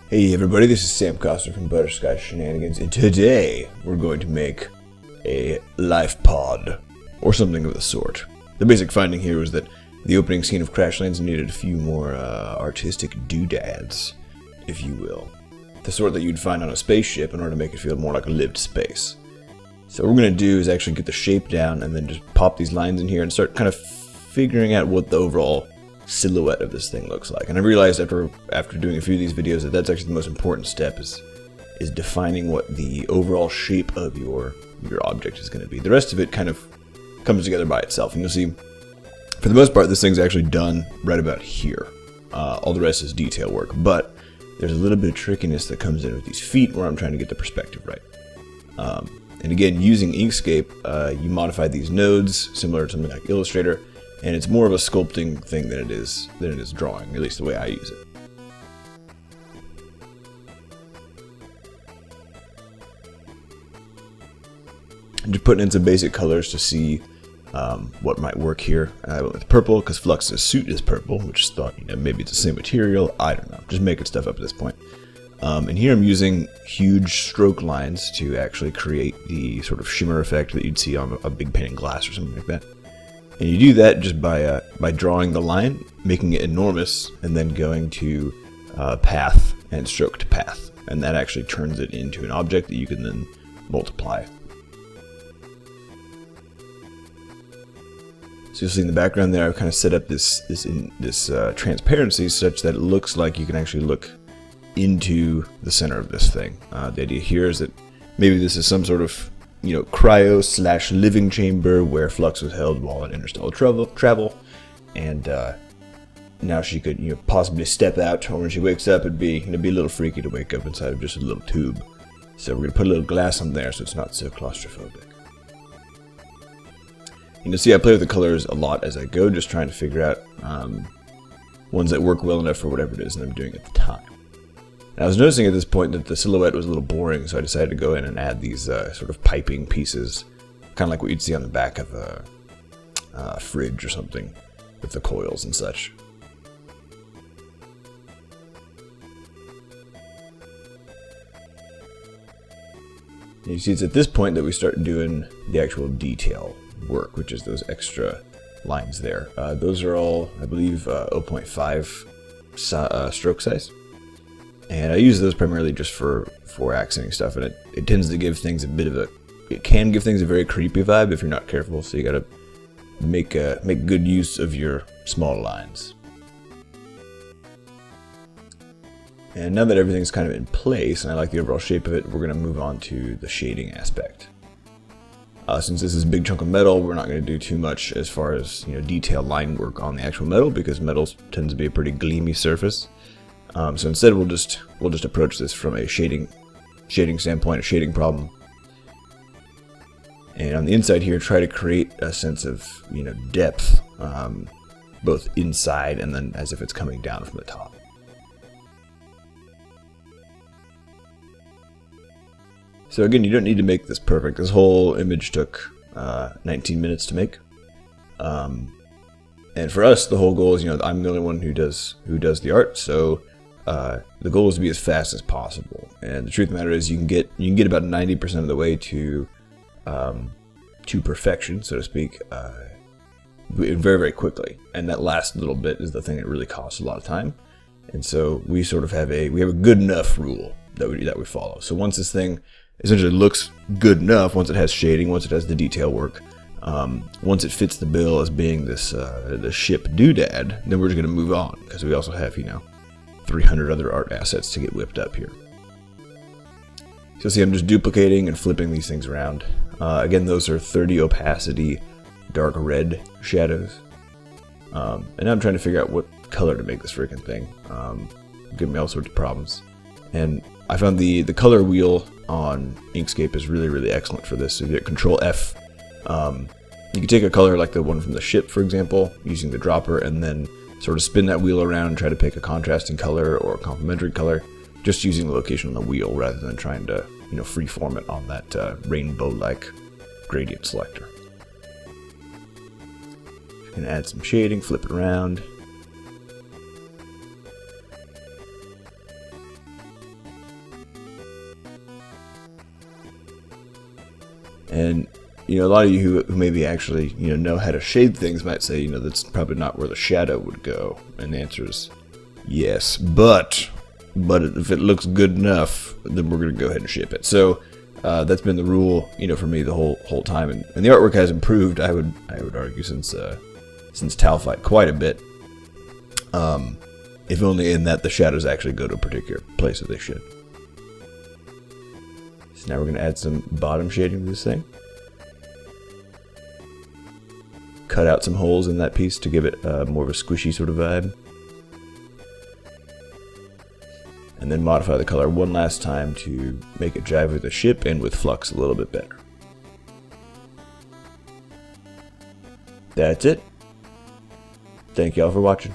Hey everybody, this is Sam Coster from Butterscotch Shenanigans, and today we're going to make a life pod, or something of the sort. The basic finding here was that the opening scene of Crashlands needed a few more artistic doodads, if you will. The sort that you'd find on a spaceship in order to make it feel more like a lived space. So what we're going to do is actually get the shape down and then just pop these lines in here and start kind of figuring out what the overall silhouette of this thing looks like. And I realized after doing a few of these videos that that's actually the most important step is defining what the overall shape of your object is going to be. The rest of it kind of comes together by itself, and you'll see for the most part this thing's actually done right about here. All the rest is detail work, but there's a little bit of trickiness that comes in with these feet where I'm trying to get the perspective right. And again, using Inkscape, you modify these nodes similar to something like Illustrator, and it's more of a sculpting thing than it is drawing, at least the way I use it. I'm just putting in some basic colors to see what might work here. I went with purple because Flux's suit is purple, which thought, maybe it's the same material. I don't know, just making stuff up at this point. And here I'm using huge stroke lines to actually create the sort of shimmer effect that you'd see on a big pane of glass or something like that. And you do that just by drawing the line, making it enormous, and then going to path and stroke to path. And that actually turns it into an object that you can then multiply. So you'll see in the background there, I've kind of set up this transparency such that it looks like you can actually look into the center of this thing. The idea here is that maybe this is some sort of cryo/living chamber where Flux was held while in interstellar travel, and now she could possibly step out, or when she wakes up it'd be a little freaky to wake up inside of just a little tube. So we're gonna put a little glass on there so it's not so claustrophobic. You'll see I play with the colors a lot as I go, just trying to figure out ones that work well enough for whatever it is that I'm doing at the time. And I was noticing at this point that the silhouette was a little boring, so I decided to go in and add these sort of piping pieces, kind of like what you'd see on the back of a fridge or something, with the coils and such. And you see it's at this point that we start doing the actual detail work, which is those extra lines there. Those are all, I believe, 0.5 stroke size. And I use those primarily just for accenting stuff, and it tends to give things it can give things a very creepy vibe if you're not careful, so you gotta make good use of your small lines. And now that everything's kind of in place, and I like the overall shape of it, we're gonna move on to the shading aspect. Since this is a big chunk of metal, we're not gonna do too much as far as detailed line work on the actual metal, because metal tends to be a pretty gleamy surface. So instead we'll just approach this from a shading standpoint, a shading problem. And on the inside here, try to create a sense of depth, both inside and then as if it's coming down from the top. So again, you don't need to make this perfect. This whole image took 19 minutes to make. And for us, the whole goal is, I'm the only one who does the art, so the goal is to be as fast as possible. And the truth of the matter is, you can get about 90% of the way to perfection, so to speak, very, very quickly. And that last little bit is the thing that really costs a lot of time. And so we sort of have a good enough rule that we follow. So once this thing essentially looks good enough, once it has shading, once it has the detail work, once it fits the bill as being this the ship doodad, then we're just going to move on, because we also have 300 other art assets to get whipped up here. So you'll see I'm just duplicating and flipping these things around. Again, those are 30 opacity dark red shadows. And now I'm trying to figure out what color to make this freaking thing. Give me all sorts of problems. And I found the color wheel on Inkscape is really, really excellent for this. So if you hit Control F, you can take a color like the one from the ship, for example, using the dropper, and then sort of spin that wheel around and try to pick a contrasting color or a complementary color, just using the location on the wheel rather than trying to freeform it on that rainbow-like gradient selector. You can add some shading, flip it around. And a lot of you who maybe actually know how to shade things might say that's probably not where the shadow would go. And the answer is yes, but if it looks good enough, then we're going to go ahead and ship it. So that's been the rule, for me the whole time, and the artwork has improved. I would argue since Talfight quite a bit. If only in that the shadows actually go to a particular place that they should. So now we're going to add some bottom shading to this thing. Cut out some holes in that piece to give it more of a squishy sort of vibe. And then modify the color one last time to make it jive with the ship and with Flux a little bit better. That's it. Thank y'all for watching.